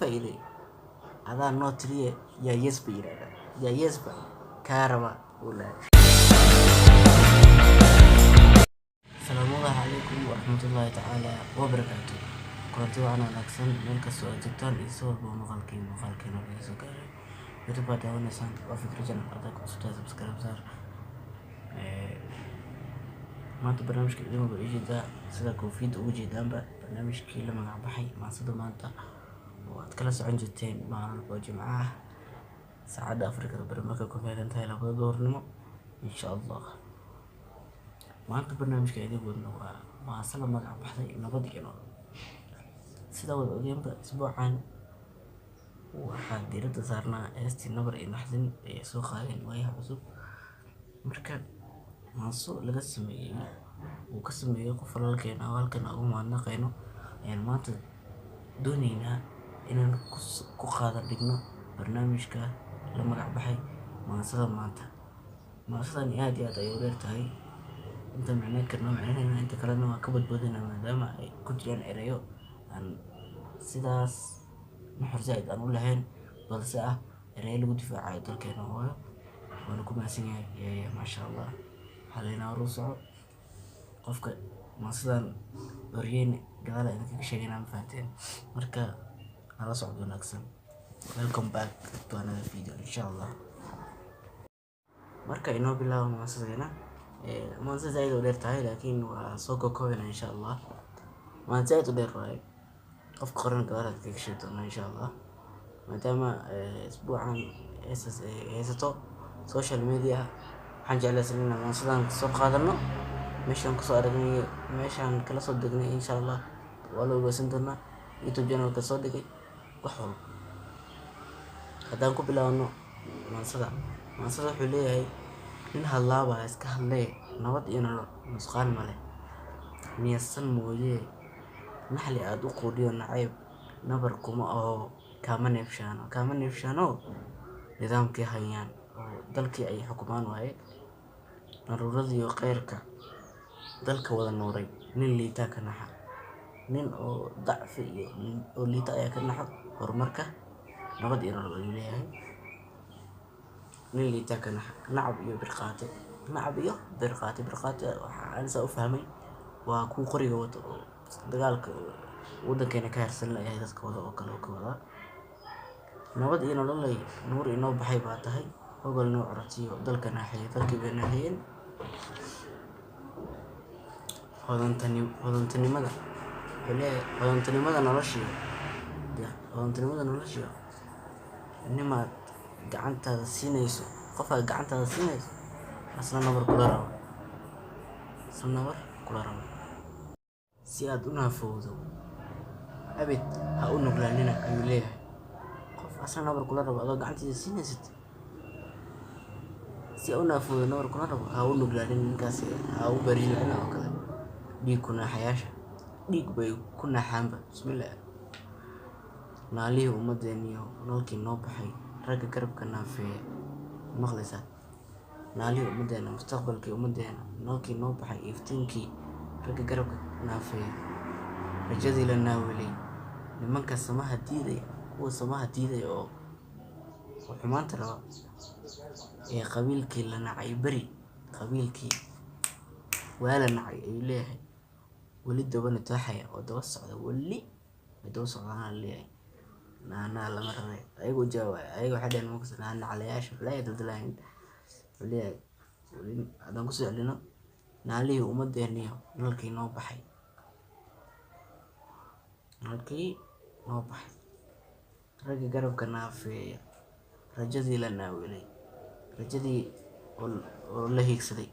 faa'iiday adaa noo tiriye yaa yes ba yidhaahda yaa yes ba kaa raba walaal. Asalaamu calaykum waraxmatullaahi tacaala wabarakaatu. kulanti waxaan wanaagsan meel kastoo aad joogtaan iyo si walba muuqaalkeena laga soo gaaray youtube baad daawanaysaan waa Fikri Channel adag cusubtaa subscribe saar. maanta barnaamijka idin wada ujeedaa sida koofiyadda ugu jeedaanba barnaamijkii la magac baxay maasada maanta oo aad kala socon jirteen maalin walba Jimcaha saacadda Afrikada Bari markay ku beegan tahay 2 duhurnimo insha Allah. maanta barnaamijka idin wadno waa maasada magac baxday nabad iyo nolol. sida wada ogeenba isbuucan waxaan diiradda saarnaa heestii nabar iyo naxdin ee soo qaadeen waayaha cusub marka maaso laga sameeyay uu ka sameeyay qof walaalkeena halkan ugu mahadnaqayno ayaan maanta doonaynaa inaan ku qaada dhigno barnaamijka la magac baxay maasada maanta. maasadan aad iyo aad ay u dheer tahay inta macnaheed karno macnaheedna inta kalena waa ka badbaadinaa maadaama ay ku jiraan erayo aan sidaas nuxur zaid aan u lahayn balse ah erayo lagu difaacayo dalkeena hooyo waana ku mahadsan yahay maasha Allah. حالينا روسو qofka maasadan oriyeen gadaal ay ka sheeganaan faanteen marka ala socod wanaagsan. welcome back to another video insha Allah. marka inoo bilaabo maasadana maasada zaid u dheer tahay laakiin waa soo koobana insha Allah. maasada zaid u dheer waay qofka qoran gadaal ka sheegtona insha Allah maadaama isbuucan heesato social media waxaan jeclaysan inaan maasadan soo qaadano meeshaan ku soo aragnay meeshaan kala soo degnay insha Allah waa la ogaasan doonaa YouTube channel ka soo dhigay wax walba. haddaan ku bilaabno maasada wuxuu leeyahay nin hadlaaba iska hadlay nabad iyo nolol nusqaan male miyaysan mooyee naxli aad u quudiyo nacayb nabar kuma oo kaama neefshaano nidaamkii hayaan oo dalkii ay xukumaan waaye naruuradii oo qeyrka dalka wada nooray nin liita ka naxa nin oo dacfi iyo oo liita ayaa ka naxa horumarka nabad iyo nolol ayuu leeyahay. nin liita ka naxa nacab iyo birqaate waxa aan saa u fahmay waa ku qoriga wada oo dagaalka wadankeena ka harsan la yahay dadka wada oo kale oo ka wada nabad iyo nolol ay nuur inoo baxay baa tahay ogol noo curatiyo dalka naaxiyay dalkii bay naaxiyeen. hodantinimada noloshiyo nimaad gacantaada siinayso qofka gacantaada siinayso asna nabar kula rabo si aad u naafowdo abid ha u nuglaanina ayuu leeyahay. qof asna nabar kula rabo adoo gacantiisa siinaysid si aad u naafowdo nabar kula rabo ha u nuglaanin ninkaasi ha u bariilin oo kale dhiig ku naaxayaasha dhiig bay ku naaxaanba bismillah. naalihii ummadeeniyo nolkii noo baxay ragga garabka naafeeya maqlaysaa naalihii ummadeena mustaqbalkii ummadeena nolkii noo baxay iftiinkii ragga garabka naafeeya rajadii la naawilay nimanka samaha diidaya kuwa samaha diidaya oo xumaanta raba ee qabiilkii la nacay bari qabiilkii waa la nacay ayuu leeyahay weli dabana taaxaya oo daba socda weli daba socdaan leeyahay naana lama rabay ayagu jawaab ayagu waxa dhan ma kusoo naana calayaasha la yadaldalaan leeyahay weli adan ku soo celino naalihii ummadeeniyo nalkii noo baxay ragga garabka naafeeya rajadii la naawilay rajadii oo la hiigsaday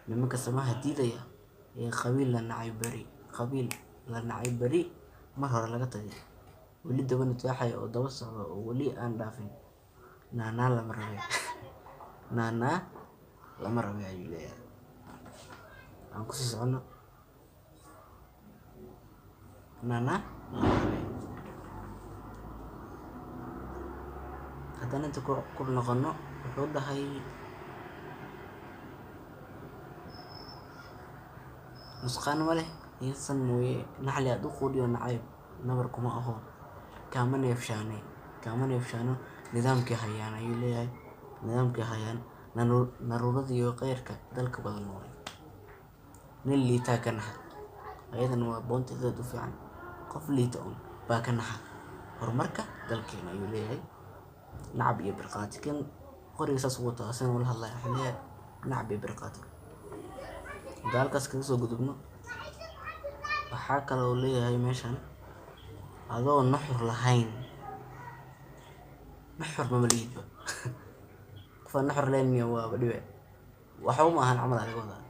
nimanka samaha diidaya ee qabiil la nacay bari mar hore laga tagay weli dabana taaxay oo daba socda oo weli aan dhaafin naana lama rabay ayuu leeyahay. aan ku sii socono naana lama rabay haddana inta ku noqono wuxuu dhahay nusqaan ma leh insan mooye naxli aad u quudiyo nacayb nabar kuma aho kaama neefshaano nidaamkii hayaan ayuu leeyahay. nidaamkii hayaan naruurada iyo qeyrka dalka badan waay. nin liitaa ka naxa, ayadana waa boontideed u fiican. qof liita un baa ka naxa horumarka dalkeena ayuu leeyahay. nacab iyo birqaati kan qoriga saas ugu wataa asana wala hadlaya wuxuu leeyahay nacab iyo birqaati. hadda halkaas kaga soo gudubno, waxaa kale oo leeyahay meeshan adoo nuxur lahayn, nuxur mama liidba qofaan nuxur lahayn waaba dhibe, waxba ma ahan camal laga wadaa.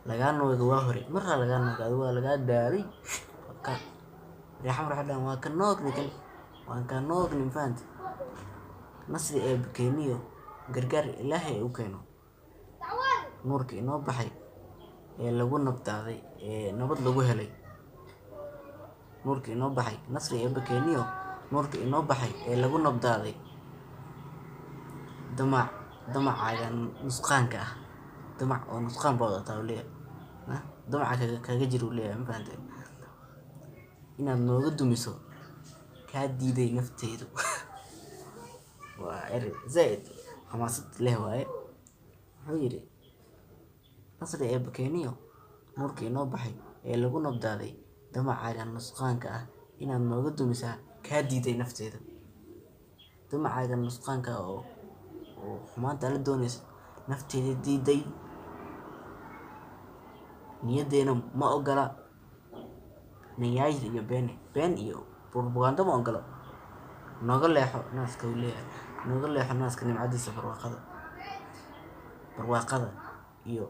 lagaa nooga waa hore markaa lagaa nooga adigu waa lagaa daalay ka reexamar waxay dhahaan waa ka noogni kan waan ka noogni mafahanti. nasri ee keeniyo gargaar ilaahay u keeno, nuurka inoo baxay ee lagu nabdaaday ee nabad lagu helay. nuurka inoo baxay nasri ee keeniyo nuurka inoo baxay ee lagu nabdaaday. damacaaga nusqaanka ah, damac oo nusqaan baa wadataa leeyahay. damaca kaga jir uu leeyahay mafahanti. inaad nooga dumiso kaa diiday nafteedu waa eri zaid xamaasad leh waaye. wuxuu yidhi nasri ee keeniyo nuurka inoo baxay ee lagu nabdaaday. damacaaga nusqaanka ah inaad nooga dumisaa kaa diiday nafteeda. damacaaga nusqaanka oo xumaanta la doonaysa nafteeda diiday. niyadeena ma ogola nayaayir iyo been iyo propaganda ma ogola. nooga leexo naaska uu leeyahay, nooga leexo naaska nimcadiisa barwaaqada iyo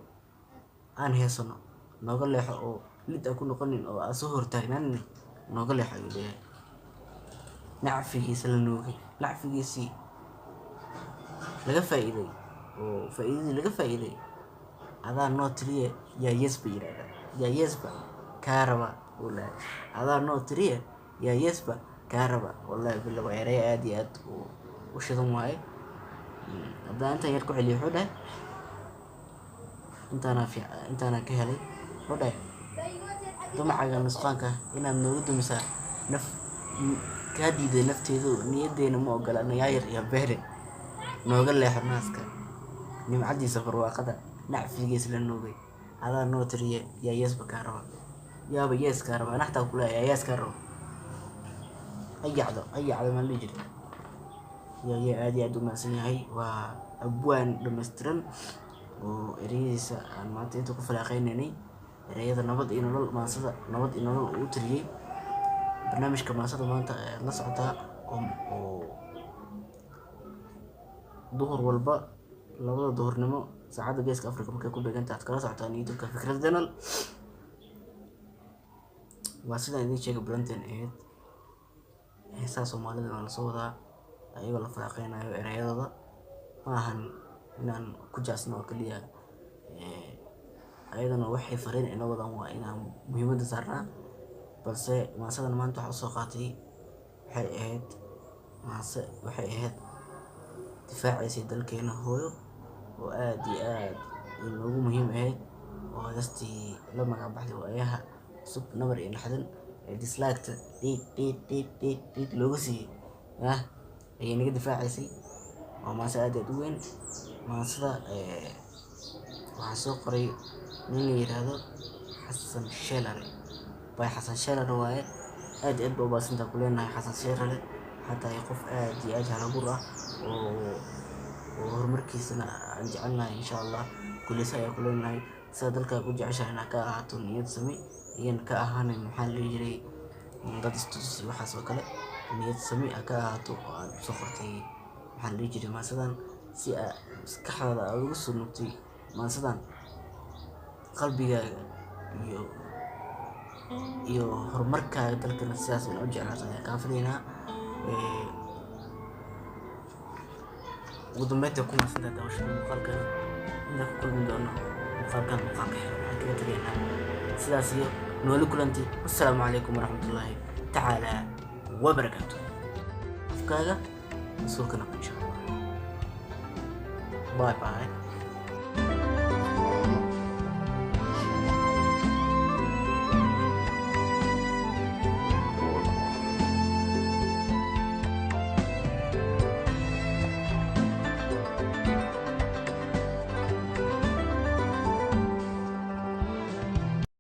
aan heesano. nooga leexo oo lid aan ku noqonin oo aan soo hortaagnaanin. nooga leexo ayuu leeyahay. nacfigiisa la noogay, nacfigiisii laga faa'iiday oo faa'iidadii laga faa'iiday. adaa noo tiriye yaa yesba yidhahda, yaa yesba kaa raba wallaahi. adaa noo tiriye yaa yesba kaa raba wallaahi billah. waa erey aad iyo aad u shidan waaye. haddaan intaan yar ku celiyo wuxuu dhahay intaana ka helay. wuxuu dhahay damacaaga nusqaanka inaad nooga dumisaa kaa diiday nafteedu. niyadeena ma ogola nayaayir iyo beere. nooga leexo naaska nimcadiisa barwaaqada nacfigiisa la noogay. adaa noo tiriye yaa yeesba kaa raba, yaaba yees kaa raba. naxtaa kula yaa yees kaa raba. ayacdo maan dhihi jiray. yaa aad iyo aad u mahadsan yahay. waa abwaan dhammaystiran oo ereyadiisa aan maanta inta ku falaaqeynaynay. ereyada nabad iyo nolol, maasada nabad iyo nolol uu tiriyey. barnaamijka maasada maanta ayaad la socotaa oo duhur walba 2 duhurnimo saacadda geeska Afrika markay ku beegan tahay kala socotaan YouTube-ka Fikrad Channel. waa sidaan idiin sheegay Blanten aheyd heesaha Soomaalida waa la soo wadaa ayagoo la falaaqeynayo ereyadooda. ma ahan inaan ku jaasno oo kaliya, ayadana waxay fariin inoo wadaan waa inaan muhiimadda saarnaa. balse maasadan maanta waxaa usoo qaatay waxay ahayd difaacaysay dalkeena hooyo oo aad iyo aad inoogu muhiim ahayd. oo heestii la magac baxday waayaha cusub nabar iyo naxdin ee dislaagta dhiid looga siiyey ayay naga difaacaysay. waa maase aad aad u weyn. maasada waxaa soo qoray nin la yiraahdo xasan sheelare. xasan sheelare waaye. aad iyo aad baa u baasintaa ku leenahay xasan sheelare. xataa qof aad iyo aad halabuur ah oo horumarkiisana aan jecelnahay insha Allah. kuleysa ayaa ku leenahay sida dalka ku jeceshahay inaad ka ahaato niyad sami iyan ka ahaanin maxaa la jiray dad istus waxaas oo kale. niyad sami ka ahaato oo aad soo qortay maxaa la jiray maasadan si aad maskaxdaada aad ugu soo nugtay maasadan qalbigaaga iyo horumarkaaga dalkana sidaas u jeclaato ayaa kaa filaynaa. ugu dambeyntii ku maasantahay daawashada muuqaalkan. inta ku kulmi doono muuqaalkan waxaan kaga tegaynaa sidaas iyo nooli kulanti. wassalaamu calaykum waraxmatullaahi tacaala wabarakaatu. afkaaga masuulka noqo insha Allah. bye bye.